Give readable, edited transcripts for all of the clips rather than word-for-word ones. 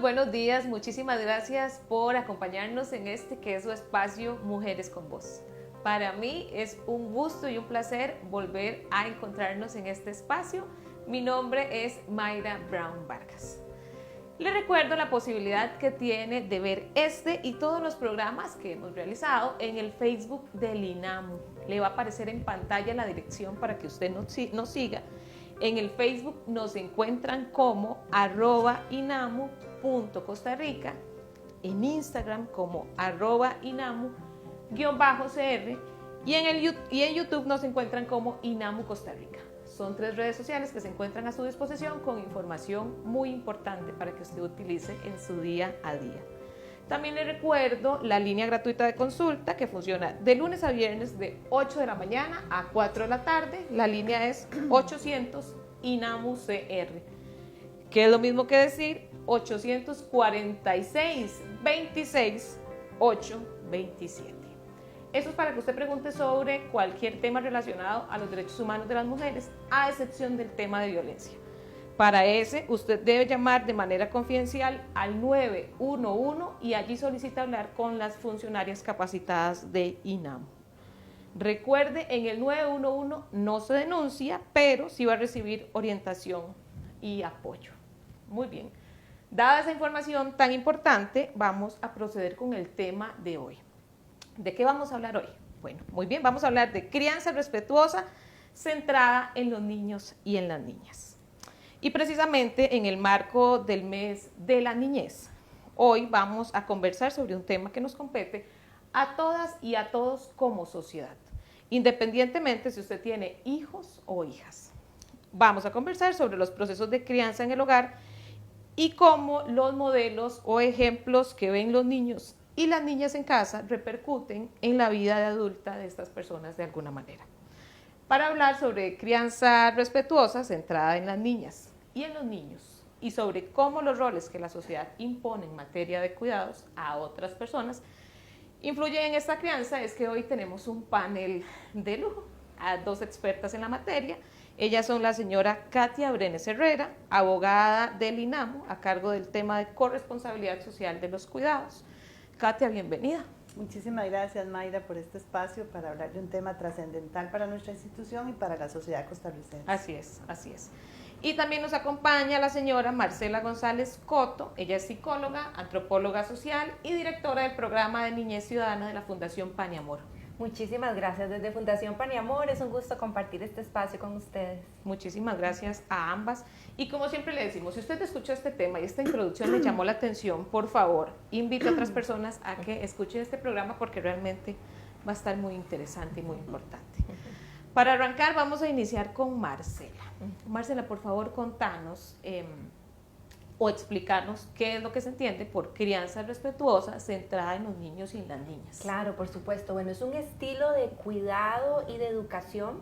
buenos días, muchísimas gracias por acompañarnos en este que es su espacio Mujeres con Voz. Para mí es un gusto y un placer volver a encontrarnos en este espacio. Mi nombre es Mayra Brown Vargas. Le recuerdo la posibilidad que tiene de ver este y todos los programas que hemos realizado en el Facebook del INAMU. Le va a aparecer en pantalla la dirección para que usted nos siga. En el Facebook nos encuentran como @inamu.costarrica, en Instagram como @inamu_cr y en YouTube nos encuentran como INAMU Costa Rica. Son 3 redes sociales que se encuentran a su disposición con información muy importante para que usted utilice en su día a día. También le recuerdo la línea gratuita de consulta que funciona de lunes a viernes de 8 de la mañana a 4 de la tarde. La línea es 800 INAMU-CR, que es lo mismo que decir 846-26-827. Eso es para que usted pregunte sobre cualquier tema relacionado a los derechos humanos de las mujeres, a excepción del tema de violencia. Para ese, usted debe llamar de manera confidencial al 911 y allí solicita hablar con las funcionarias capacitadas de INAMU. Recuerde, en el 911 no se denuncia, pero sí va a recibir orientación y apoyo. Muy bien. Dada esa información tan importante, vamos a proceder con el tema de hoy. ¿De qué vamos a hablar hoy? Bueno, muy bien, vamos a hablar de crianza respetuosa centrada en los niños y en las niñas. Y precisamente en el marco del mes de la niñez, hoy vamos a conversar sobre un tema que nos compete a todas y a todos como sociedad, independientemente si usted tiene hijos o hijas. Vamos a conversar sobre los procesos de crianza en el hogar y cómo los modelos o ejemplos que ven los niños y las niñas en casa repercuten en la vida de adulta de estas personas de alguna manera. Para hablar sobre crianza respetuosa centrada en las niñas y en los niños y sobre cómo los roles que la sociedad impone en materia de cuidados a otras personas influyen en esta crianza, es que hoy tenemos un panel de lujo a 2 expertas en la materia. Ellas son la señora Katia Brenes Herrera, abogada del INAMU a cargo del tema de corresponsabilidad social de los cuidados. Katia, bienvenida. Muchísimas gracias, Mayra, por este espacio para hablar de un tema trascendental para nuestra institución y para la sociedad costarricense. Así es, así es. Y también nos acompaña la señora Marcela González Coto. Ella es psicóloga, antropóloga social y directora del programa de Niñez Ciudadana de la Fundación Pan y Amor. Muchísimas gracias. Desde Fundación Pan y Amor es un gusto compartir este espacio con ustedes. Muchísimas gracias a ambas. Y como siempre le decimos, si usted escuchó este tema y esta introducción le llamó la atención, por favor, invite a otras personas a que escuchen este programa porque realmente va a estar muy interesante y muy importante. Para arrancar vamos a iniciar con Marcela. Marcela, por favor, contanos o explicarnos qué es lo que se entiende por crianza respetuosa centrada en los niños y en las niñas. Claro, por supuesto. Bueno, es un estilo de cuidado y de educación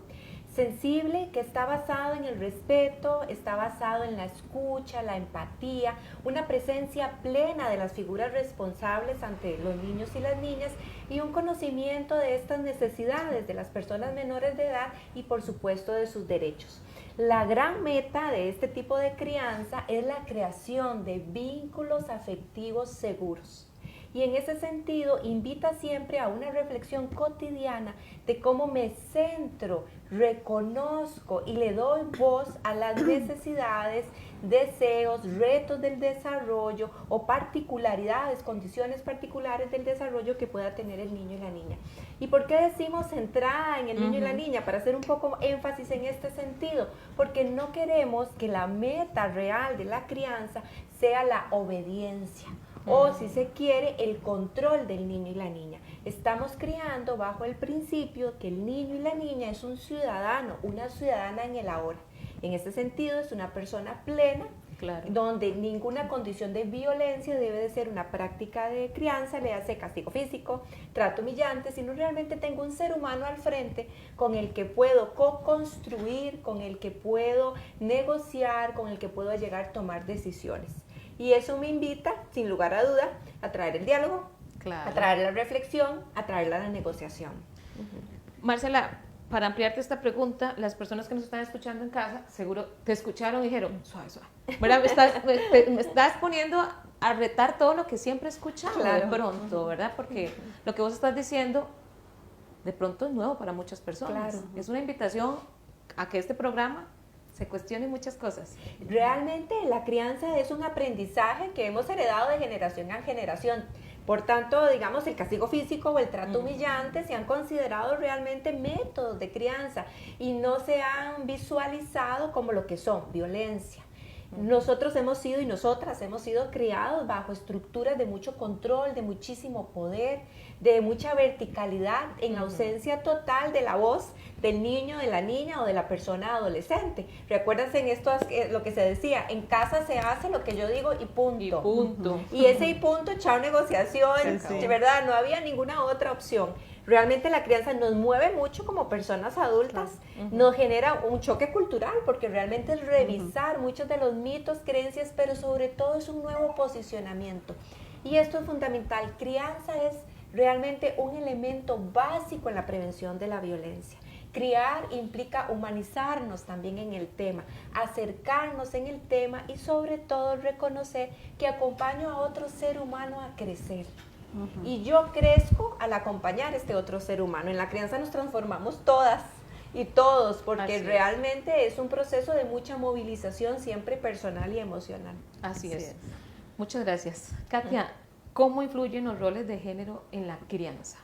sensible que está basado en el respeto, está basado en la escucha, la empatía, una presencia plena de las figuras responsables ante los niños y las niñas y un conocimiento de estas necesidades de las personas menores de edad y por supuesto de sus derechos. La gran meta de este tipo de crianza es la creación de vínculos afectivos seguros. Y en ese sentido invita siempre a una reflexión cotidiana de cómo me centro, reconozco y le doy voz a las necesidades, deseos, retos del desarrollo o particularidades, condiciones particulares del desarrollo que pueda tener el niño y la niña. ¿Y por qué decimos centrada en el niño y la niña? Para hacer un poco énfasis en este sentido, porque no queremos que la meta real de la crianza sea la obediencia. O si se quiere, el control del niño y la niña. Estamos criando bajo el principio que el niño y la niña es un ciudadano, una ciudadana en el ahora. En este sentido es una persona plena, claro, donde ninguna condición de violencia debe de ser una práctica de crianza, le hace castigo físico, trato humillante, sino realmente tengo un ser humano al frente con el que puedo co-construir, con el que puedo negociar, con el que puedo llegar a tomar decisiones. Y eso me invita, sin lugar a duda, a traer el diálogo, claro, a traer la reflexión, a traer la negociación. Marcela, para ampliarte esta pregunta, las personas que nos están escuchando en casa, seguro te escucharon y dijeron, suave, suave. Me estás poniendo a retar todo lo que siempre he escuchado Claro. de pronto, ¿verdad? Porque lo que vos estás diciendo de pronto es nuevo para muchas personas. Claro. Es una invitación a que este programa se cuestione muchas cosas. Realmente la crianza es un aprendizaje que hemos heredado de generación en generación. Por tanto, digamos, el castigo físico o el trato humillante se han considerado realmente métodos de crianza y no se han visualizado como lo que son, violencia. Nosotros hemos sido y nosotras hemos sido criados bajo estructuras de mucho control, de muchísimo poder, de mucha verticalidad, en ausencia total de la voz del niño, de la niña o de la persona adolescente. Recuérdense en esto lo que se decía, en casa se hace lo que yo digo y punto. Y punto. Y ese y punto, echar negociación, Sí. de verdad, no había ninguna otra opción. Realmente la crianza nos mueve mucho como personas adultas, nos genera un choque cultural porque realmente es revisar muchos de los mitos, creencias, pero sobre todo es un nuevo posicionamiento. Y esto es fundamental, crianza es realmente un elemento básico en la prevención de la violencia. Criar implica humanizarnos también en el tema, acercarnos en el tema y sobre todo reconocer que acompaño a otro ser humano a crecer. Y yo crezco al acompañar a este otro ser humano. En la crianza nos transformamos todas y todos, porque Así es. realmente es un proceso de mucha movilización, siempre personal y emocional. Así Así es. es. Muchas gracias. Katia, ¿cómo influyen los roles de género en la crianza?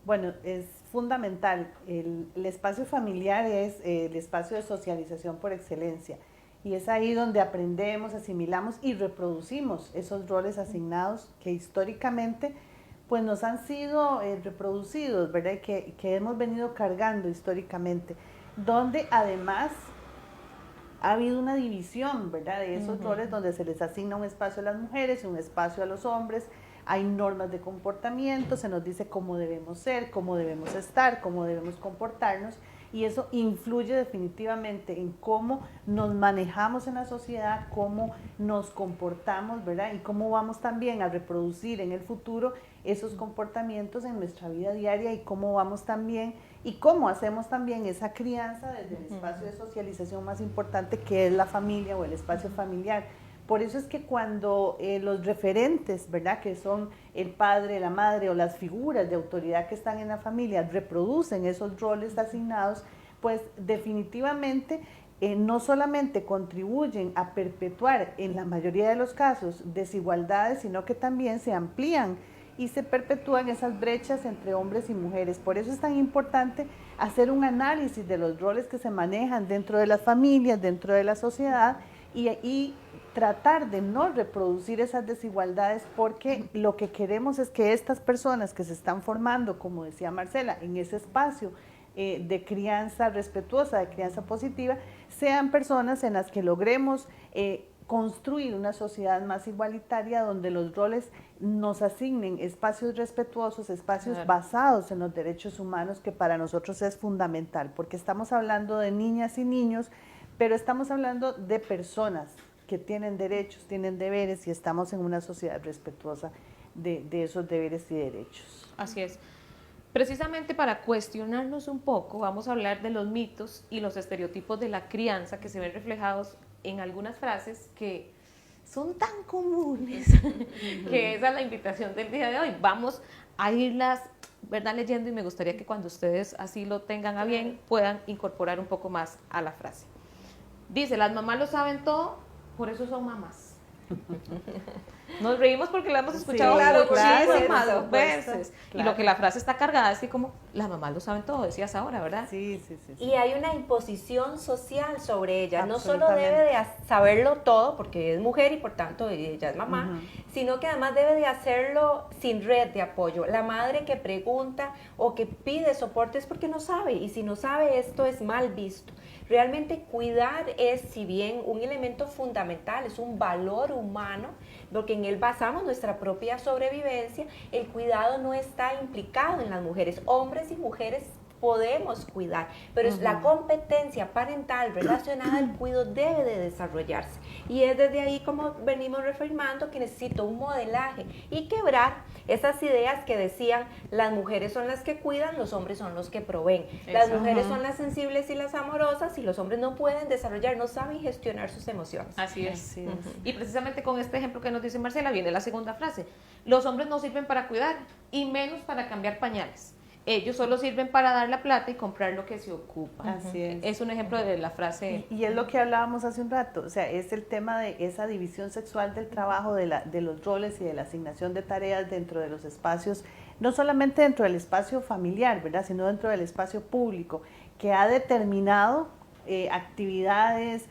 Bueno, es fundamental. El espacio familiar es el espacio de socialización por excelencia. Y es ahí donde aprendemos, asimilamos y reproducimos esos roles asignados que históricamente pues nos han sido reproducidos, ¿verdad? Que hemos venido cargando históricamente, donde además ha habido una división, ¿verdad? De esos roles donde se les asigna un espacio a las mujeres y un espacio a los hombres. Hay normas de comportamiento, se nos dice cómo debemos ser, cómo debemos estar, cómo debemos comportarnos, y eso influye definitivamente en cómo nos manejamos en la sociedad, cómo nos comportamos, ¿verdad? Y cómo vamos también a reproducir en el futuro esos comportamientos en nuestra vida diaria y cómo vamos también y cómo hacemos también esa crianza desde el espacio de socialización más importante que es la familia o el espacio familiar. Por eso es que cuando los referentes, ¿verdad?, que son el padre, la madre o las figuras de autoridad que están en la familia, reproducen esos roles asignados, pues definitivamente no solamente contribuyen a perpetuar en la mayoría de los casos desigualdades, sino que también se amplían y se perpetúan esas brechas entre hombres y mujeres. Por eso es tan importante hacer un análisis de los roles que se manejan dentro de las familias, dentro de la sociedad y tratar de no reproducir esas desigualdades, porque lo que queremos es que estas personas que se están formando, como decía Marcela, en ese espacio de crianza respetuosa, de crianza positiva, sean personas en las que logremos construir una sociedad más igualitaria donde los roles nos asignen espacios respetuosos, espacios basados en los derechos humanos, que para nosotros es fundamental, porque estamos hablando de niñas y niños, pero estamos hablando de personas que tienen derechos, tienen deberes y estamos en una sociedad respetuosa de esos deberes y derechos. Así es. Precisamente para cuestionarnos un poco, vamos a hablar de los mitos y los estereotipos de la crianza que se ven reflejados en algunas frases que son tan comunes, que esa es la invitación del día de hoy. Vamos a irlas, ¿verdad?, leyendo, y me gustaría que cuando ustedes así lo tengan a bien, puedan incorporar un poco más a la frase. Dice, las mamás lo saben todo, por eso son mamás. Nos reímos porque la hemos escuchado muchísimas veces. Claro. Y lo que la frase está cargada es que como las mamás lo saben todo, decías ahora, ¿verdad? Sí. Y hay una imposición social sobre ella. No solo Absolutamente. debe de saberlo todo, porque es mujer y por tanto ella es mamá, sino que además debe de hacerlo sin red de apoyo. La madre que pregunta o que pide soporte es porque no sabe, y si no sabe, esto es mal visto. Realmente cuidar es, si bien un elemento fundamental, es un valor humano, porque en él basamos nuestra propia sobrevivencia, el cuidado no está implicado en las mujeres. Hombres y mujeres podemos cuidar, pero la competencia parental relacionada al cuidado debe de desarrollarse. Y es desde ahí como venimos reafirmando que necesito un modelaje y quebrar esas ideas que decían las mujeres son las que cuidan, los hombres son los que proveen. Las mujeres son las sensibles y las amorosas y los hombres no pueden desarrollar, no saben gestionar sus emociones. Así es. Y precisamente con este ejemplo que nos dice Marcela viene la segunda frase. Los hombres no sirven para cuidar y menos para cambiar pañales. Ellos solo sirven para dar la plata y comprar lo que se ocupa. Así es. Es un ejemplo de la frase. Y es lo que hablábamos hace un rato, o sea, es el tema de esa división sexual del trabajo, de los roles y de la asignación de tareas dentro de los espacios, no solamente dentro del espacio familiar, ¿verdad?, sino dentro del espacio público, que ha determinado actividades,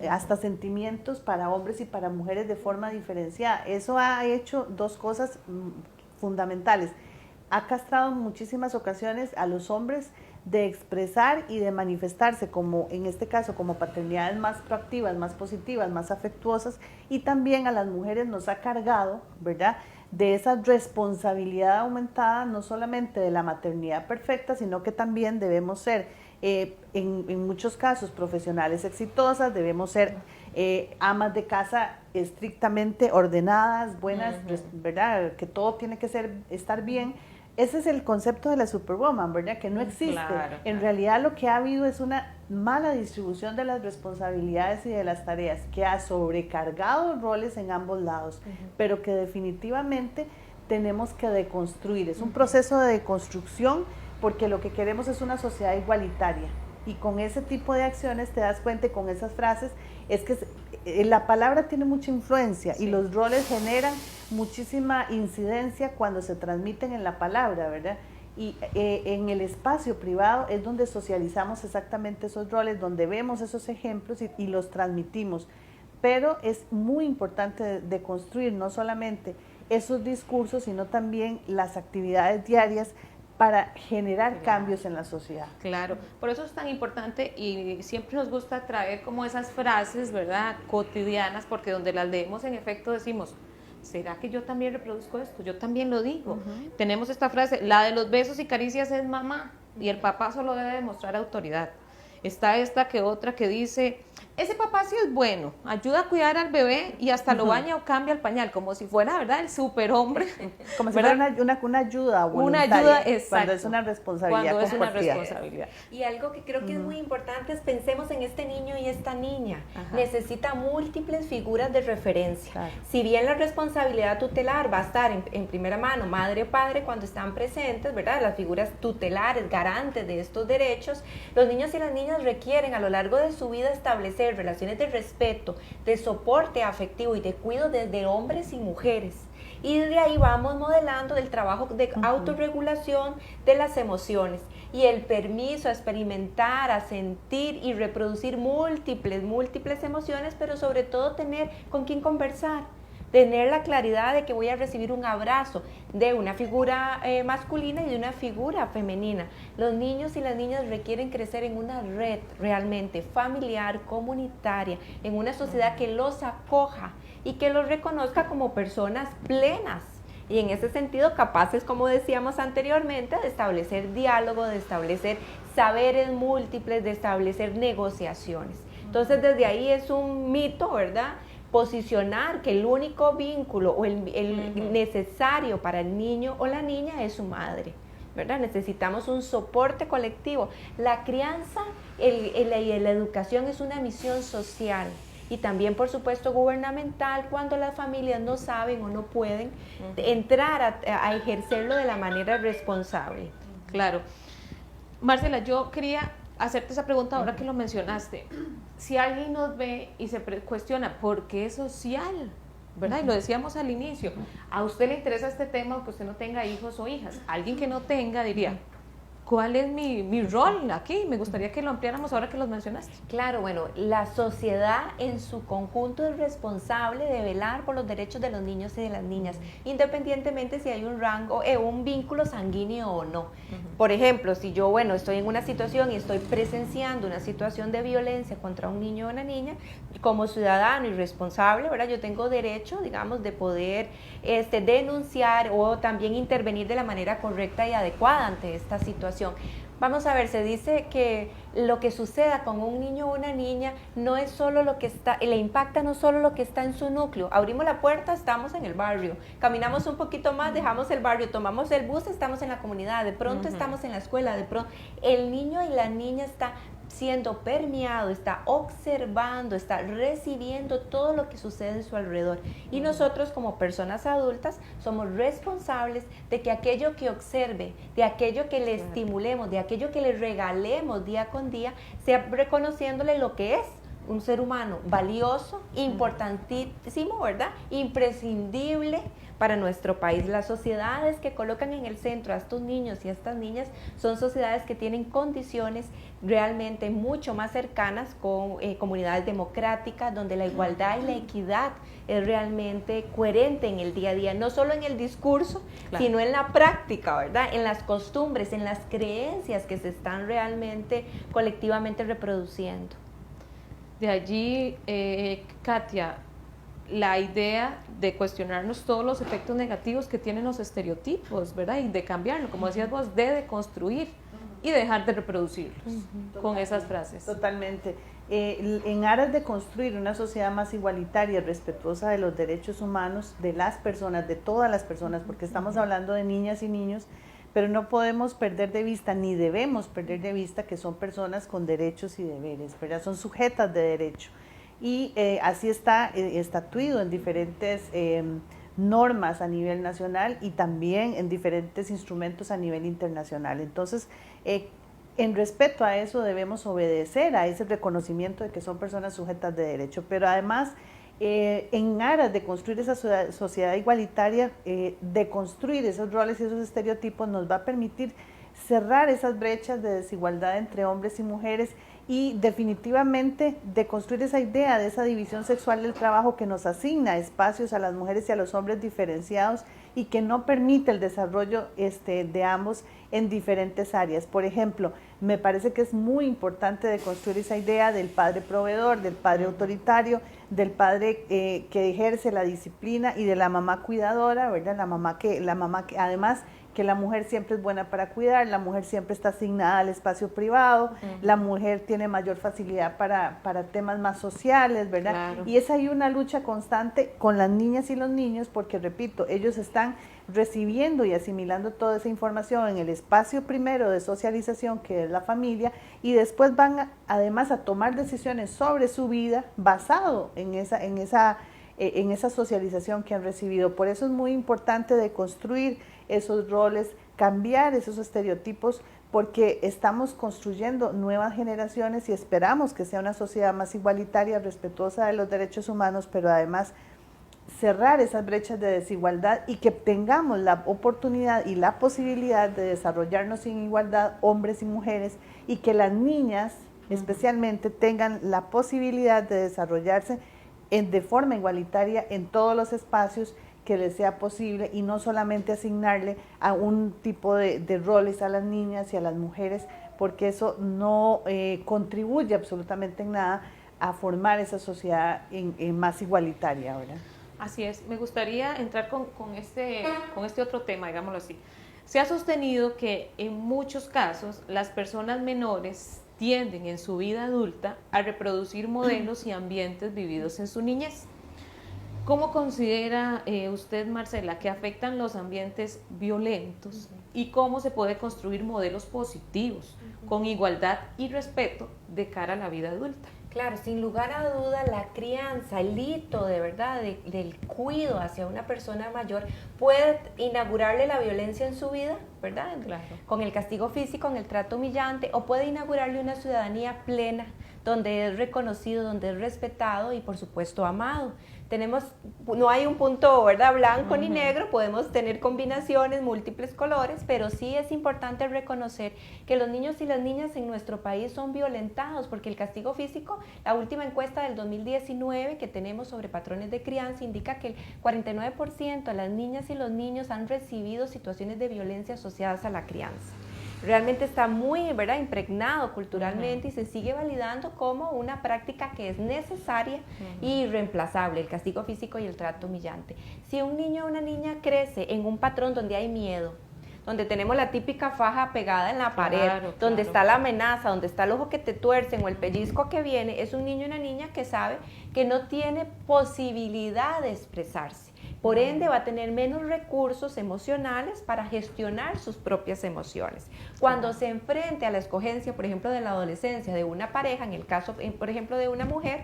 hasta sentimientos para hombres y para mujeres de forma diferenciada. Eso ha hecho dos cosas fundamentales. Ha castrado en muchísimas ocasiones a los hombres de expresar y de manifestarse, como en este caso, como paternidades más proactivas, más positivas, más afectuosas, y también a las mujeres nos ha cargado, ¿verdad?, de esa responsabilidad aumentada, no solamente de la maternidad perfecta, sino que también debemos ser, en muchos casos, profesionales exitosas, debemos ser amas de casa estrictamente ordenadas, buenas, ¿verdad?, que todo tiene que estar bien. Ese es el concepto de la superwoman, ¿verdad?, que no existe. Claro. En realidad lo que ha habido es una mala distribución de las responsabilidades y de las tareas, que ha sobrecargado roles en ambos lados, pero que definitivamente tenemos que deconstruir. Es un proceso de deconstrucción, porque lo que queremos es una sociedad igualitaria. Y con ese tipo de acciones te das cuenta, con esas frases, es que la palabra tiene mucha influencia y los roles generan muchísima incidencia cuando se transmiten en la palabra, ¿verdad? Y en el espacio privado es donde socializamos exactamente esos roles, donde vemos esos ejemplos y los transmitimos. Pero es muy importante de construir no solamente esos discursos, sino también las actividades diarias para generar cambios en la sociedad. Claro, por eso es tan importante y siempre nos gusta traer como esas frases, ¿verdad?, cotidianas, porque donde las leemos en efecto decimos, ¿será que yo también reproduzco esto? Yo también lo digo. Tenemos esta frase, la de los besos y caricias es mamá y el papá solo debe demostrar autoridad. Está esta que otra que dice, ese papá sí es bueno, ayuda a cuidar al bebé y hasta lo baña o cambia el pañal, como si fuera, ¿verdad?, el superhombre. Como si fuera una ayuda voluntaria. Una ayuda, exacto. Cuando es una responsabilidad Cuando es una compartida. responsabilidad. Y algo que creo que es muy importante es pensemos en este niño y esta niña. Necesita múltiples figuras de referencia. Claro. Si bien la responsabilidad tutelar va a estar en primera mano, madre o padre, cuando están presentes, ¿verdad?, las figuras tutelares, garantes de estos derechos, los niños y las niñas requieren a lo largo de su vida establecer relaciones de respeto, de soporte afectivo y de cuidado desde hombres y mujeres. Y de ahí vamos modelando del trabajo de autorregulación de las emociones y el permiso a experimentar, a sentir y reproducir múltiples emociones, pero sobre todo tener con quién conversar. Tener la claridad de que voy a recibir un abrazo de una figura masculina y de una figura femenina. Los niños y las niñas requieren crecer en una red realmente familiar, comunitaria, en una sociedad que los acoja y que los reconozca como personas plenas. Y en ese sentido capaces, como decíamos anteriormente, de establecer diálogo, de establecer saberes múltiples, de establecer negociaciones. Entonces desde ahí es un mito, ¿verdad?, posicionar que el único vínculo o el necesario para el niño o la niña es su madre, ¿verdad? Necesitamos un soporte colectivo. La crianza y la educación es una misión social y también, por supuesto, gubernamental cuando las familias no saben o no pueden entrar a ejercerlo de la manera responsable. Claro. Marcela, yo quería hacerte esa pregunta ahora que lo mencionaste. Si alguien nos ve y se cuestiona, ¿por qué es social? ¿Verdad? Y lo decíamos al inicio. ¿A usted le interesa este tema aunque usted no tenga hijos o hijas? Alguien que no tenga diría, ¿cuál es mi rol aquí? Me gustaría que lo ampliáramos ahora que los mencionaste. Claro, bueno, la sociedad en su conjunto es responsable de velar por los derechos de los niños y de las niñas, independientemente si hay un rango, un vínculo sanguíneo o no. Por ejemplo, si yo, estoy en una situación y estoy presenciando una situación de violencia contra un niño o una niña, como ciudadano y responsable, ¿verdad?, yo tengo derecho, digamos, de poder denunciar o también intervenir de la manera correcta y adecuada ante esta situación. Vamos a ver, se dice que lo que suceda con un niño o una niña no es solo lo que está, le impacta no solo lo que está en su núcleo. Abrimos la puerta, estamos en el barrio. Caminamos un poquito más, dejamos el barrio. Tomamos el bus, estamos en la comunidad. De pronto estamos en la escuela. De pronto el niño y la niña está siendo permeado, está observando, está recibiendo todo lo que sucede en su alrededor. Y nosotros como personas adultas somos responsables de que aquello que observe, de aquello que le estimulemos, de aquello que le regalemos día con día, sea reconociéndole lo que es un ser humano valioso, importantísimo, ¿verdad? Imprescindible para nuestro país. Las sociedades que colocan en el centro a estos niños y a estas niñas son sociedades que tienen condiciones realmente mucho más cercanas con comunidades democráticas, donde la igualdad y la equidad es realmente coherente en el día a día, no solo en el discurso, sino en la práctica, ¿verdad? En las costumbres, en las creencias que se están realmente colectivamente reproduciendo. De allí, Katia, la idea de cuestionarnos todos los efectos negativos que tienen los estereotipos, ¿verdad? Y de cambiarlo, como decías vos, de deconstruir y dejar de reproducirlos con esas frases. Totalmente. En aras de construir una sociedad más igualitaria, respetuosa de los derechos humanos de las personas, de todas las personas, porque estamos hablando de niñas y niños, pero no podemos perder de vista, ni debemos perder de vista que son personas con derechos y deberes, ¿verdad? Son sujetas de derecho. Y así está estatuido en diferentes normas a nivel nacional y también en diferentes instrumentos a nivel internacional. Entonces, en respeto a eso debemos obedecer a ese reconocimiento de que son personas sujetas de derecho, pero además en aras de construir esa sociedad igualitaria, de construir esos roles y esos estereotipos, nos va a permitir cerrar esas brechas de desigualdad entre hombres y mujeres y definitivamente de construir esa idea de esa división sexual del trabajo que nos asigna espacios a las mujeres y a los hombres diferenciados y que no permite el desarrollo de ambos en diferentes áreas. Por ejemplo, me parece que es muy importante de construir esa idea del padre proveedor, del padre autoritario, del padre que ejerce la disciplina y de la mamá cuidadora, ¿verdad? La mamá que además que la mujer siempre es buena para cuidar, la mujer siempre está asignada al espacio privado, la mujer tiene mayor facilidad para temas más sociales, ¿verdad? Claro. Y es ahí una lucha constante con las niñas y los niños, porque repito, ellos están recibiendo y asimilando toda esa información en el espacio primero de socialización que es la familia y después van además a tomar decisiones sobre su vida basado en esa socialización que han recibido. Por eso es muy importante de construir esos roles, cambiar esos estereotipos, porque estamos construyendo nuevas generaciones y esperamos que sea una sociedad más igualitaria, respetuosa de los derechos humanos, pero además cerrar esas brechas de desigualdad y que tengamos la oportunidad y la posibilidad de desarrollarnos sin igualdad, hombres y mujeres, y que las niñas especialmente tengan la posibilidad de desarrollarse de forma igualitaria en todos los espacios que les sea posible y no solamente asignarle a un tipo de roles a las niñas y a las mujeres, porque eso no contribuye absolutamente en nada a formar esa sociedad más igualitaria ahora. Así es, me gustaría entrar con este otro tema, digámoslo así. Se ha sostenido que en muchos casos las personas menores tienden en su vida adulta a reproducir modelos y ambientes vividos en su niñez. ¿Cómo considera usted, Marcela, que afectan los ambientes violentos y cómo se puede construir modelos positivos con igualdad y respeto de cara a la vida adulta? Claro, sin lugar a duda, la crianza, el hito de verdad del cuidado hacia una persona mayor puede inaugurarle la violencia en su vida, ¿verdad? Claro. Con el castigo físico, en el trato humillante, o puede inaugurarle una ciudadanía plena, donde es reconocido, donde es respetado y por supuesto amado. No hay un punto, ¿verdad?, blanco ni negro, podemos tener combinaciones, múltiples colores, pero sí es importante reconocer que los niños y las niñas en nuestro país son violentados, porque el castigo físico, la última encuesta del 2019 que tenemos sobre patrones de crianza indica que el 49% de las niñas y los niños han recibido situaciones de violencia asociadas a la crianza. Realmente está muy, ¿verdad?, impregnado culturalmente y se sigue validando como una práctica que es necesaria y irreemplazable, el castigo físico y el trato humillante. Si un niño o una niña crece en un patrón donde hay miedo, donde tenemos la típica faja pegada en la pared, Claro, donde claro. está la amenaza, donde está el ojo que te tuercen o el pellizco que viene, es un niño y una niña que sabe que no tiene posibilidad de expresarse. Por ende, va a tener menos recursos emocionales para gestionar sus propias emociones. Cuando se enfrente a la escogencia, por ejemplo, de la adolescencia de una pareja, en el caso, por ejemplo, de una mujer,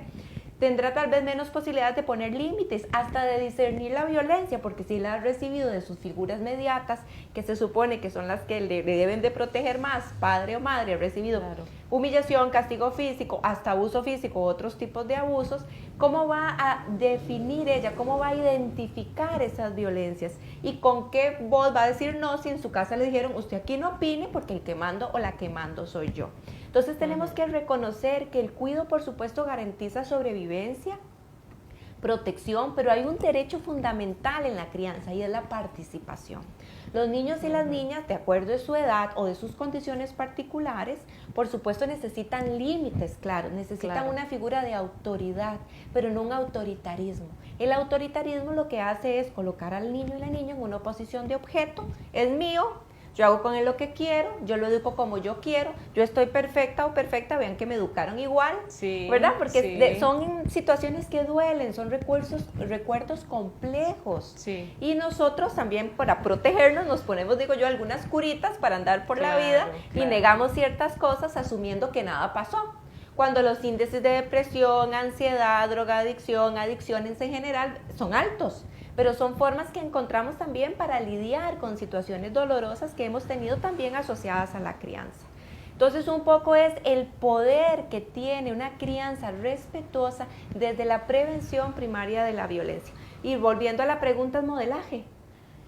tendrá tal vez menos posibilidades de poner límites, hasta de discernir la violencia, porque si la ha recibido de sus figuras mediatas, que se supone que son las que le deben de proteger más, padre o madre, ha recibido Claro. humillación, castigo físico, hasta abuso físico, otros tipos de abusos, ¿cómo va a definir ella, cómo va a identificar esas violencias? ¿Y con qué voz va a decir no si en su casa le dijeron, usted aquí no opine porque el que mando o la que mando soy yo? Entonces tenemos que reconocer que el cuidado, por supuesto, garantiza sobrevivencia, protección, pero hay un derecho fundamental en la crianza y es la participación. Los niños y las niñas, de acuerdo a su edad o de sus condiciones particulares, por supuesto necesitan límites claros, necesitan Claro. una figura de autoridad, pero no un autoritarismo. El autoritarismo lo que hace es colocar al niño y la niña en una posición de objeto, es mío, yo hago con él lo que quiero, yo lo educo como yo quiero, yo estoy perfecta o perfecta, vean que me educaron igual, Sí, ¿verdad? Porque sí. son situaciones que duelen, son recuerdos complejos. Sí. Y nosotros también para protegernos nos ponemos, digo yo, algunas curitas para andar por la vida y Claro. negamos ciertas cosas asumiendo que nada pasó. Cuando los índices de depresión, ansiedad, drogadicción, adicciones en general son altos, pero son formas que encontramos también para lidiar con situaciones dolorosas que hemos tenido también asociadas a la crianza. Entonces un poco es el poder que tiene una crianza respetuosa desde la prevención primaria de la violencia. Y volviendo a la pregunta del modelaje,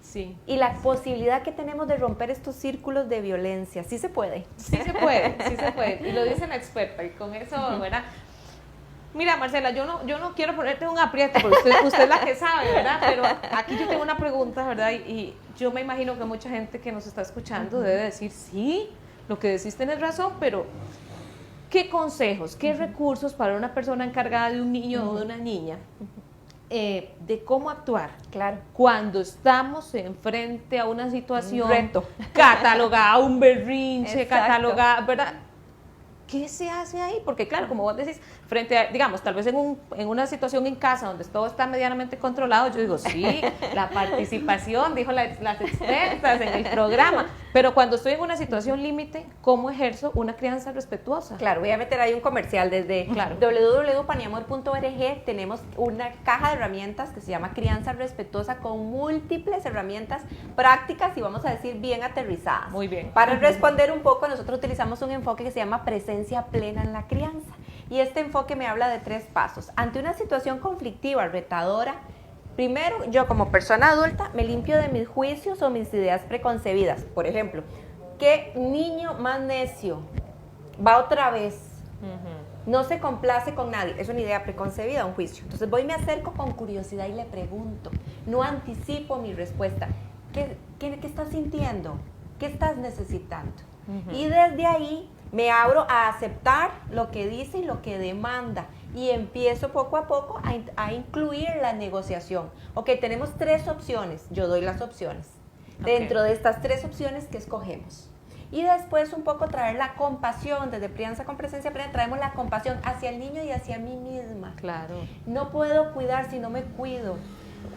Sí. y la posibilidad que tenemos de romper estos círculos de violencia, ¿sí se puede? Sí se puede, sí se puede. Y lo dice la experta. Y con eso, ¿verdad? Mira, Marcela, yo no quiero ponerte un aprieto, porque usted es la que sabe, ¿verdad? Pero aquí yo tengo una pregunta, ¿verdad? Y yo me imagino que mucha gente que nos está escuchando debe decir, sí, lo que decís tenés razón, pero ¿qué consejos, qué recursos para una persona encargada de un niño o de una niña de cómo actuar? Claro. Cuando estamos enfrente a una situación Un reto. catalogada, un berrinche, Exacto. catalogada, ¿verdad? ¿Qué se hace ahí? Porque claro, como vos decís, frente a, digamos, tal vez en una situación en casa donde todo está medianamente controlado, yo digo, sí, la participación, dijo las expertas en el programa, pero cuando estoy en una situación límite, ¿cómo ejerzo una crianza respetuosa? Claro, voy a meter ahí un comercial desde Claro. www.paniamor.org. Tenemos una caja de herramientas que se llama Crianza Respetuosa con múltiples herramientas prácticas y vamos a decir bien aterrizadas. Muy bien. Para responder un poco, nosotros utilizamos un enfoque que se llama presencia plena en la crianza. Y este enfoque me habla de 3 pasos. Ante una situación conflictiva, retadora, primero, yo como persona adulta me limpio de mis juicios o mis ideas preconcebidas. Por ejemplo, ¿qué niño más necio? Va otra vez. No se complace con nadie. Es una idea preconcebida, un juicio. Entonces voy, me acerco con curiosidad y le pregunto. No anticipo mi respuesta. ¿Qué estás sintiendo? ¿Qué estás necesitando? Y desde ahí me abro a aceptar lo que dice y lo que demanda y empiezo poco a poco a incluir la negociación. Ok, tenemos 3 opciones, yo doy las opciones. Dentro de estas 3 opciones, ¿qué escogemos? Y después un poco traer la compasión, desde crianza con presencia plena traemos la compasión hacia el niño y hacia mí misma. Claro. No puedo cuidar si no me cuido.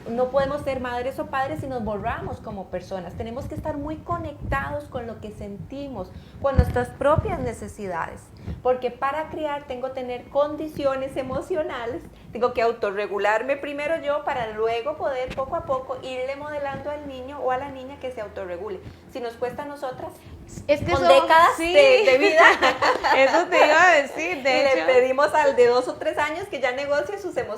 No podemos ser madres o padres si nos borramos como personas. Tenemos que estar muy conectados con lo que sentimos, con nuestras propias necesidades. Porque para criar tengo que tener condiciones emocionales, tengo que autorregularme primero yo para luego poder poco a poco irle modelando al niño o a la niña que se autorregule. Si nos cuesta a nosotras, Es que con eso- décadas sí. de vida, Eso te iba a decir, y de le hecho. pedimos al de 2 o 3 años que ya negocie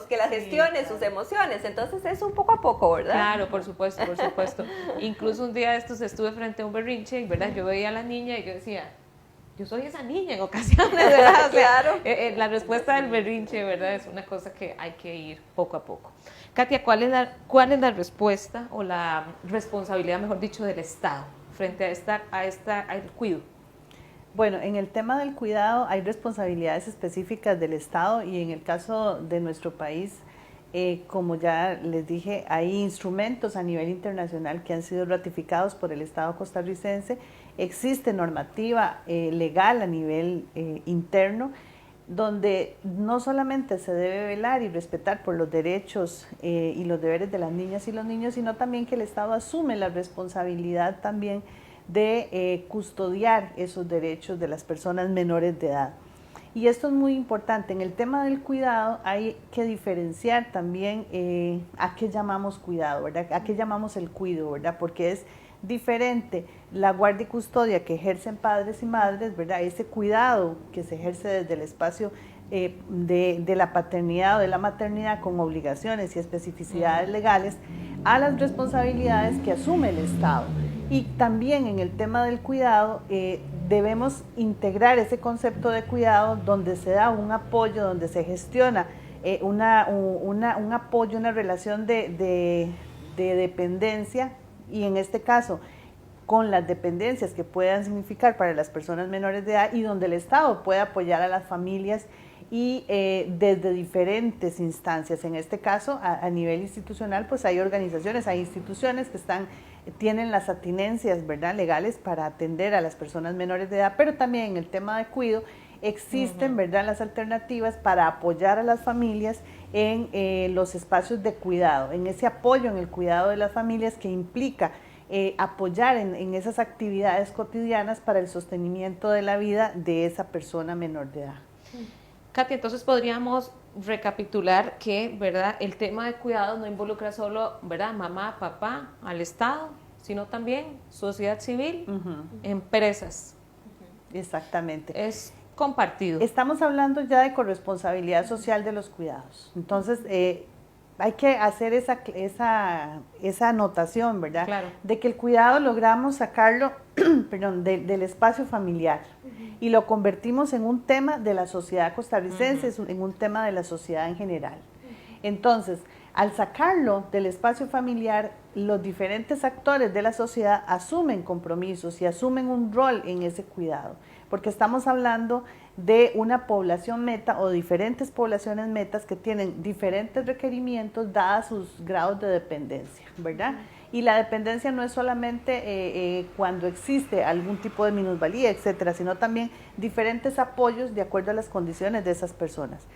que la gestione sus emociones. Entonces es un poco a poco, ¿verdad? Claro, por supuesto, por supuesto. Incluso un día de estos estuve frente a un berrinche, ¿verdad? Yo veía a la niña y yo decía, yo soy esa niña en ocasiones, ¿verdad? O sea, Claro. la respuesta del berrinche, ¿verdad? Es una cosa que hay que ir poco a poco. Katia, ¿cuál es la respuesta o la responsabilidad, mejor dicho, del Estado frente al cuidado? Bueno, en el tema del cuidado hay responsabilidades específicas del Estado y en el caso de nuestro país Como ya les dije, hay instrumentos a nivel internacional que han sido ratificados por el Estado costarricense, existe normativa legal a nivel interno, donde no solamente se debe velar y respetar por los derechos y los deberes de las niñas y los niños, sino también que el Estado asume la responsabilidad también de custodiar esos derechos de las personas menores de edad. Y esto es muy importante. En el tema del cuidado hay que diferenciar también a qué llamamos cuidado, ¿verdad? A qué llamamos el cuido, ¿verdad? Porque es diferente la guardia y custodia que ejercen padres y madres, ¿verdad? Ese cuidado que se ejerce desde el espacio de la paternidad o de la maternidad con obligaciones y especificidades legales a las responsabilidades que asume el Estado. Y también en el tema del cuidado debemos integrar ese concepto de cuidado donde se da un apoyo, donde se gestiona un apoyo, una relación de dependencia, y en este caso con las dependencias que puedan significar para las personas menores de edad, y donde el Estado puede apoyar a las familias y desde diferentes instancias. En este caso, a nivel institucional, pues hay organizaciones, hay instituciones que tienen las atinencias, ¿verdad?, legales para atender a las personas menores de edad, pero también en el tema de cuidado existen, ¿verdad?, las alternativas para apoyar a las familias en los espacios de cuidado, en ese apoyo en el cuidado de las familias que implica apoyar en esas actividades cotidianas para el sostenimiento de la vida de esa persona menor de edad. Katia, entonces podríamos recapitular que, ¿verdad?, el tema de cuidado no involucra solo, ¿verdad?, mamá, papá, al Estado, sino también sociedad civil, empresas. Exactamente. Es compartido. Estamos hablando ya de corresponsabilidad social de los cuidados. Entonces, hay que hacer esa anotación, ¿verdad? Claro. De que el cuidado logramos sacarlo perdón, del espacio familiar y lo convertimos en un tema de la sociedad costarricense, en un tema de la sociedad en general. Entonces, al sacarlo del espacio familiar, los diferentes actores de la sociedad asumen compromisos y asumen un rol en ese cuidado, porque estamos hablando de una población meta o diferentes poblaciones metas que tienen diferentes requerimientos dadas sus grados de dependencia, ¿verdad? Y la dependencia no es solamente cuando existe algún tipo de minusvalía, etcétera, sino también diferentes apoyos de acuerdo a las condiciones de esas personas.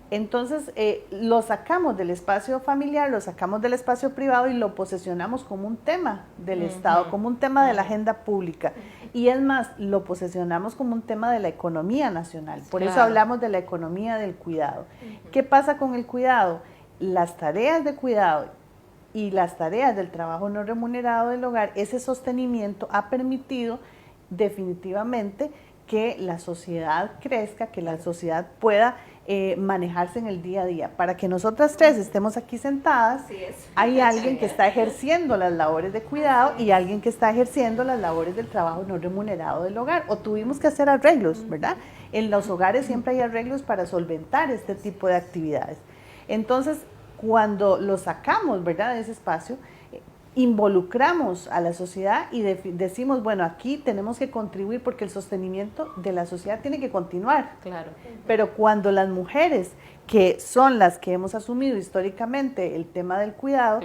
Entonces, lo sacamos del espacio familiar, lo sacamos del espacio privado y lo posesionamos como un tema del Estado, como un tema de la agenda pública. Y es más, lo posesionamos como un tema de la economía nacional. Por eso hablamos de la economía del cuidado. ¿Qué pasa con el cuidado? Las tareas de cuidado y las tareas del trabajo no remunerado del hogar, ese sostenimiento ha permitido definitivamente que la sociedad crezca, que la sociedad pueda manejarse en el día a día. Para que nosotras tres estemos aquí sentadas, hay alguien que está ejerciendo las labores de cuidado y alguien que está ejerciendo las labores del trabajo no remunerado del hogar. O tuvimos que hacer arreglos, ¿verdad? En los hogares siempre hay arreglos para solventar este tipo de actividades. Entonces, cuando lo sacamos, ¿verdad?, de ese espacio, involucramos a la sociedad y decimos, bueno, aquí tenemos que contribuir porque el sostenimiento de la sociedad tiene que continuar. Claro. Pero cuando las mujeres, que son las que hemos asumido históricamente el tema del cuidado,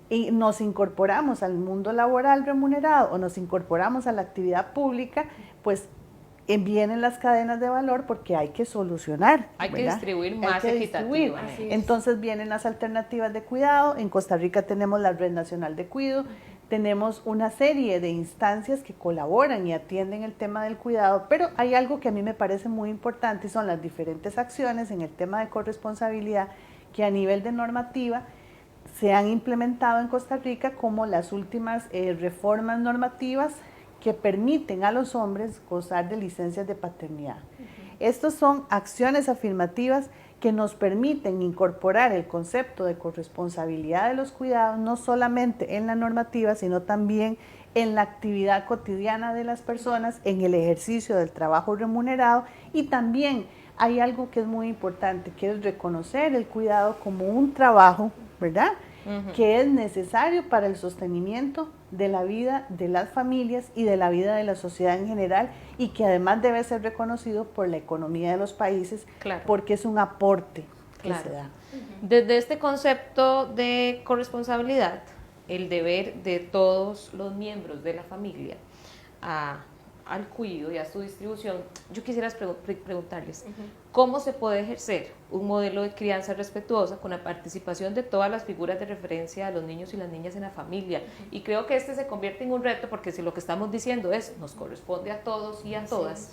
y nos incorporamos al mundo laboral remunerado o nos incorporamos a la actividad pública, pues vienen las cadenas de valor porque hay que solucionar. Hay que distribuir más equitativo. Entonces vienen las alternativas de cuidado. En Costa Rica tenemos la Red Nacional de Cuidado, tenemos una serie de instancias que colaboran y atienden el tema del cuidado, pero hay algo que a mí me parece muy importante y son las diferentes acciones en el tema de corresponsabilidad que a nivel de normativa se han implementado en Costa Rica, como las últimas reformas normativas que permiten a los hombres gozar de licencias de paternidad. Estas son acciones afirmativas que nos permiten incorporar el concepto de corresponsabilidad de los cuidados, no solamente en la normativa, sino también en la actividad cotidiana de las personas, en el ejercicio del trabajo remunerado, y también hay algo que es muy importante, que es reconocer el cuidado como un trabajo, ¿verdad?, que es necesario para el sostenimiento de la vida de las familias y de la vida de la sociedad en general, y que además debe ser reconocido por la economía de los países, porque es un aporte Claro. se da. Desde este concepto de corresponsabilidad, el deber de todos los miembros de la familia al cuidado y a su distribución, yo quisiera preguntarles, ¿cómo se puede ejercer un modelo de crianza respetuosa con la participación de todas las figuras de referencia de los niños y las niñas en la familia? Y creo que este se convierte en un reto, porque si lo que estamos diciendo es, nos corresponde a todos y a todas,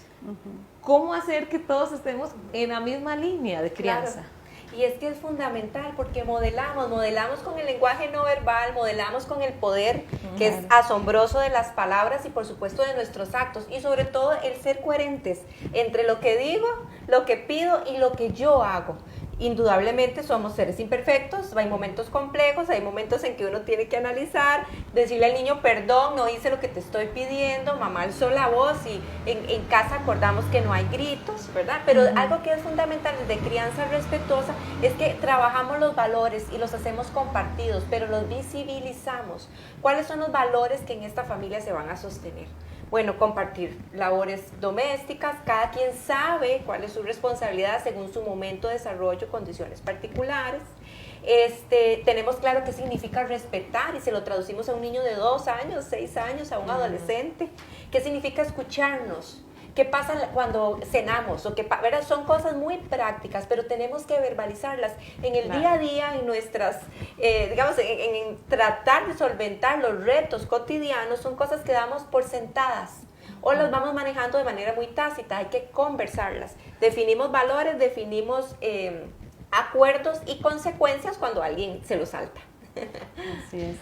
¿cómo hacer que todos estemos en la misma línea de crianza? Claro. Y es que es fundamental porque modelamos con el lenguaje no verbal, modelamos con el poder que es asombroso de las palabras y por supuesto de nuestros actos, y sobre todo el ser coherentes entre lo que digo, lo que pido y lo que yo hago. Indudablemente somos seres imperfectos, hay momentos complejos, hay momentos en que uno tiene que analizar, decirle al niño, perdón, no hice lo que te estoy pidiendo, mamá alzó la voz, y en casa acordamos que no hay gritos, ¿verdad? Pero algo que es fundamental desde crianza respetuosa es que trabajamos los valores y los hacemos compartidos, pero los visibilizamos. ¿Cuáles son los valores que en esta familia se van a sostener? Bueno, compartir labores domésticas, cada quien sabe cuál es su responsabilidad según su momento de desarrollo, condiciones particulares. Tenemos claro qué significa respetar, y se lo traducimos a un niño de 2 años, 6 años, a un adolescente. ¿Qué significa escucharnos? ¿Qué pasa cuando cenamos? ¿Verdad? Son cosas muy prácticas, pero tenemos que verbalizarlas en el día a día, en nuestras, digamos, en tratar de solventar los retos cotidianos. Son cosas que damos por sentadas o las vamos manejando de manera muy tácita. Hay que conversarlas. Definimos valores, definimos acuerdos y consecuencias cuando alguien se lo salta. Así es.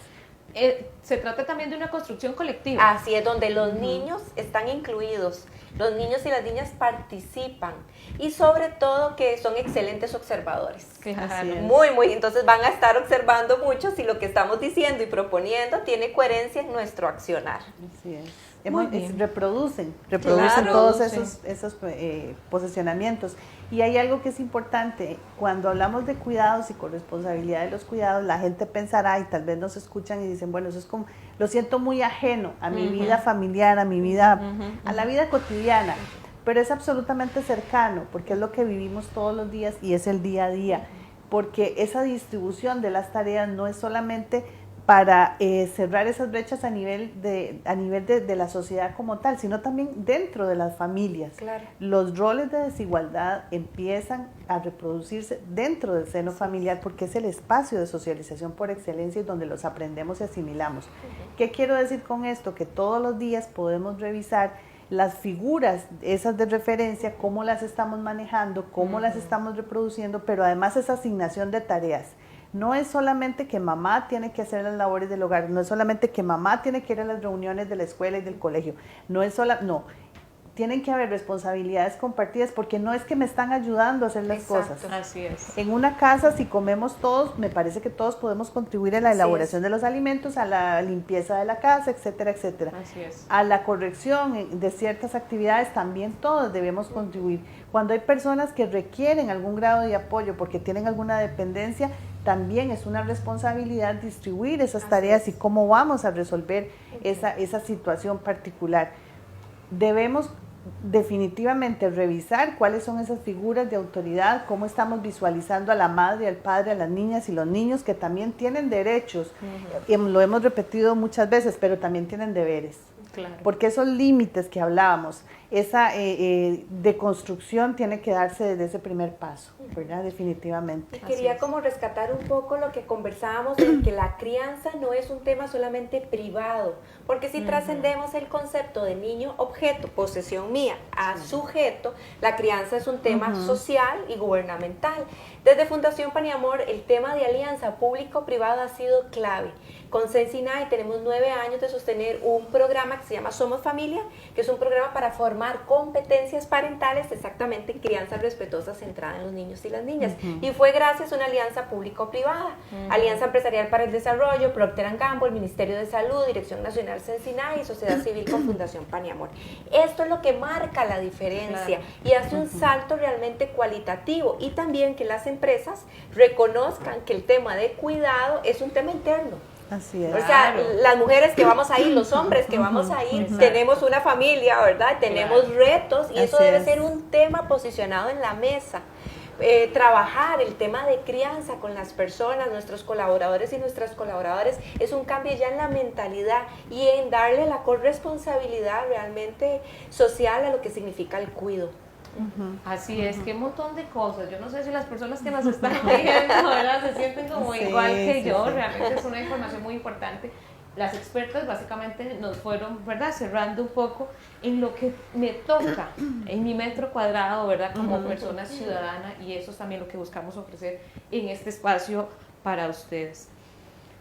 Se trata también de una construcción colectiva. Así es, donde los niños están incluidos, los niños y las niñas participan, y sobre todo que son excelentes observadores. Claro. Muy, entonces van a estar observando mucho si lo que estamos diciendo y proponiendo tiene coherencia en nuestro accionar. Así es. Claro, Reproducen todos sí. esos posicionamientos. Y hay algo que es importante, cuando hablamos de cuidados y corresponsabilidad de los cuidados, la gente pensará, y tal vez nos escuchan y dicen, bueno, eso es como, lo siento muy ajeno a mi vida familiar, a mi vida, a la vida cotidiana, pero es absolutamente cercano, porque es lo que vivimos todos los días y es el día a día, porque esa distribución de las tareas no es solamente para cerrar esas brechas a nivel de la sociedad como tal, sino también dentro de las familias. Claro. Los roles de desigualdad empiezan a reproducirse dentro del seno familiar, porque es el espacio de socialización por excelencia y donde los aprendemos y asimilamos. ¿Qué quiero decir con esto? Que todos los días podemos revisar las figuras esas de referencia, cómo las estamos manejando, cómo las estamos reproduciendo, pero además esa asignación de tareas. No es solamente que mamá tiene que hacer las labores del hogar, no es solamente que mamá tiene que ir a las reuniones de la escuela y del colegio, tienen que haber responsabilidades compartidas, porque no es que me están ayudando a hacer las cosas. Así es. En una casa, si comemos todos, me parece que todos podemos contribuir a la elaboración de los alimentos, a la limpieza de la casa, etcétera, etcétera. Así es. A la corrección de ciertas actividades también todos debemos contribuir. Cuando hay personas que requieren algún grado de apoyo porque tienen alguna dependencia, también es una responsabilidad distribuir esas tareas y cómo vamos a resolver esa situación particular. Debemos definitivamente revisar cuáles son esas figuras de autoridad, cómo estamos visualizando a la madre, al padre, a las niñas y los niños, que también tienen derechos, lo hemos repetido muchas veces, pero también tienen deberes. Claro. Porque esos límites que hablábamos, esa deconstrucción tiene que darse desde ese primer paso, ¿verdad? Definitivamente. Quería como rescatar un poco lo que conversábamos, en que la crianza no es un tema solamente privado, porque si trascendemos el concepto de niño objeto, posesión mía, a sujeto, la crianza es un tema social y gubernamental. Desde Fundación Pan y Amor, el tema de alianza público-privada ha sido clave. Con Sensinay tenemos 9 años de sostener un programa que se llama Somos Familia, que es un programa para formar competencias parentales exactamente en crianza respetuosa centrada en los niños y las niñas. Y fue gracias a una alianza público-privada, Alianza Empresarial para el Desarrollo, Procter & Gamble, Ministerio de Salud, Dirección Nacional Sensinay y Sociedad Civil con Fundación Pan y Amor. Esto es lo que marca la diferencia y hace un salto realmente cualitativo, y también que las empresas reconozcan que el tema de cuidado es un tema interno. Así es. O sea, las mujeres que vamos a ir, los hombres que vamos a ir, tenemos una familia, ¿verdad? Tenemos retos, y eso debe ser un tema posicionado en la mesa. trabajar el tema de crianza con las personas, nuestros colaboradores y nuestras colaboradoras, es un cambio ya en la mentalidad y en darle la corresponsabilidad realmente social a lo que significa el cuido. Así es, que un montón de cosas. Yo no sé si las personas que nos están viendo, ¿verdad?, se sienten como igual que yo. Realmente es una información muy importante. Las expertas básicamente nos fueron, ¿verdad?, cerrando un poco en lo que me toca en mi metro cuadrado, ¿verdad?, como persona ciudadana, y eso es también lo que buscamos ofrecer en este espacio para ustedes.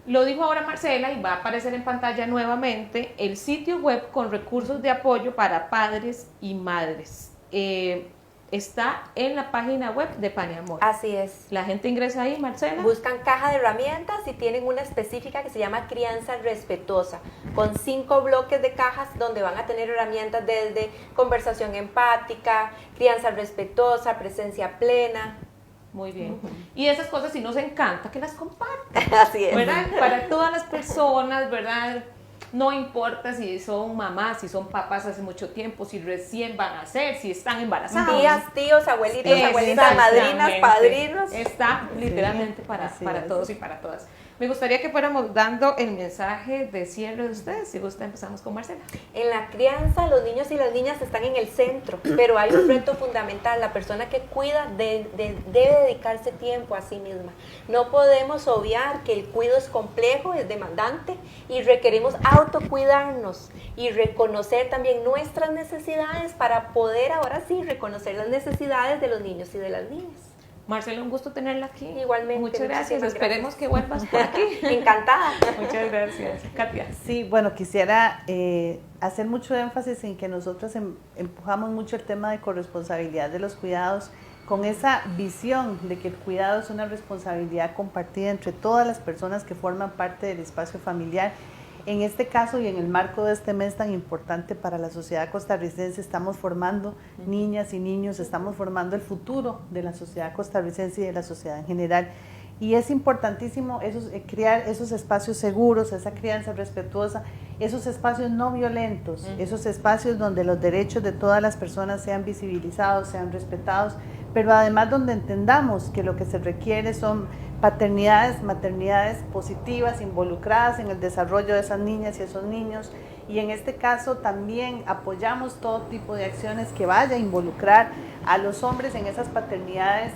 Lo dijo ahora Marcela y va a aparecer en pantalla nuevamente el sitio web con recursos de apoyo para padres y madres. Está en la página web de Paniamor. Así es. La gente ingresa ahí, Marcela. Buscan caja de herramientas y tienen una específica que se llama Crianza Respetuosa, con 5 bloques de cajas donde van a tener herramientas desde conversación empática, crianza respetuosa, presencia plena. Muy bien. Y esas cosas, si nos encanta, que las compartan. Así es. ¿Verdad? Para todas las personas, ¿verdad? No importa si son mamás, si son papás hace mucho tiempo, si recién van a ser, si están embarazados. Tías, tíos, abuelitos, abuelitas, madrinas, padrinos. Está literalmente para todos y para todas. Me gustaría que fuéramos dando el mensaje de cierre de ustedes. Si gusta, empezamos con Marcela. En la crianza, los niños y las niñas están en el centro, pero hay un reto fundamental. La persona que cuida debe dedicarse tiempo a sí misma. No podemos obviar que el cuidado es complejo, es demandante y requerimos autocuidarnos y reconocer también nuestras necesidades para poder ahora sí reconocer las necesidades de los niños y de las niñas. Marcela, un gusto tenerla aquí. Igualmente. Muchas gracias. Gracias. Esperemos que vuelvas por aquí. Encantada. Muchas gracias. Katia. Sí, bueno, quisiera hacer mucho énfasis en que nosotros empujamos mucho el tema de corresponsabilidad de los cuidados, con esa visión de que el cuidado es una responsabilidad compartida entre todas las personas que forman parte del espacio familiar. En este caso y en el marco de este mes tan importante para la sociedad costarricense, estamos formando niñas y niños, estamos formando el futuro de la sociedad costarricense y de la sociedad en general. Y es importantísimo crear esos espacios seguros, esa crianza respetuosa, esos espacios no violentos, esos espacios donde los derechos de todas las personas sean visibilizados, sean respetados, pero además donde entendamos que lo que se requiere son paternidades, maternidades positivas, involucradas en el desarrollo de esas niñas y esos niños. Y en este caso también apoyamos todo tipo de acciones que vaya a involucrar a los hombres en esas paternidades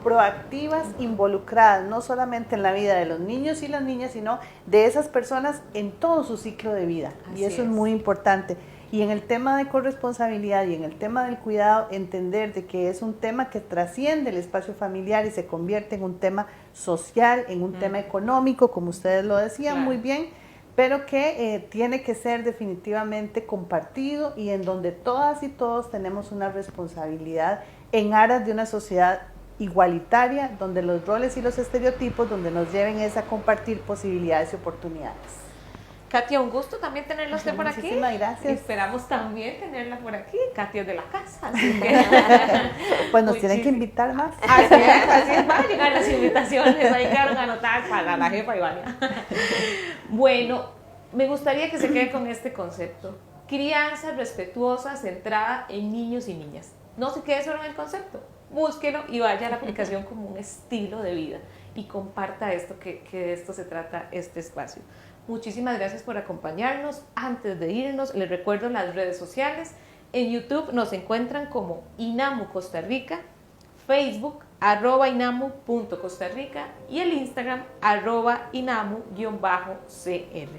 proactivas, involucradas, no solamente en la vida de los niños y las niñas, sino de esas personas en todo su ciclo de vida. Y eso es muy importante. Y en el tema de corresponsabilidad y en el tema del cuidado, entender de que es un tema que trasciende el espacio familiar y se convierte en un tema social, en un tema económico, como ustedes lo decían muy bien, pero que tiene que ser definitivamente compartido y en donde todas y todos tenemos una responsabilidad en aras de una sociedad igualitaria, donde los roles y los estereotipos, donde nos lleven es a compartir posibilidades y oportunidades. Katia, un gusto también tenerla usted por aquí. Muchísimas gracias. Esperamos también tenerla por aquí. Katia es de la casa, así que... Pues nos tienen que invitar más. Así es, van a llegar las invitaciones, ahí quedaron anotadas para la jefa Ivania. Bueno, me gustaría que se quede con este concepto. Crianza respetuosa, centrada en niños y niñas. No se quede solo en el concepto, búsquelo y vaya a la aplicación como un estilo de vida y comparta esto, que de esto se trata este espacio. Muchísimas gracias por acompañarnos. Antes de irnos, les recuerdo las redes sociales. En YouTube nos encuentran como INAMU Costa Rica, Facebook @inamu.costarrica y el Instagram @inamu_cr.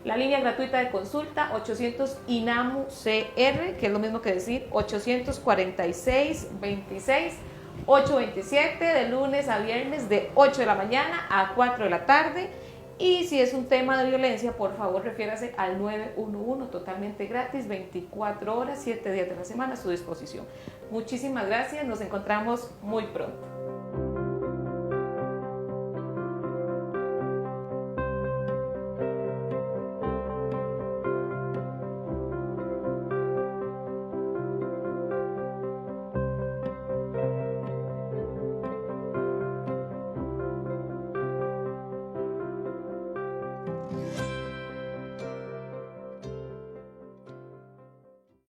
La línea gratuita de consulta 800 INAMU-CR, que es lo mismo que decir 846-26-827, de lunes a viernes de 8 de la mañana a 4 de la tarde. Y si es un tema de violencia, por favor refiérase al 911, totalmente gratis, 24 horas, 7 días de la semana a su disposición. Muchísimas gracias, nos encontramos muy pronto.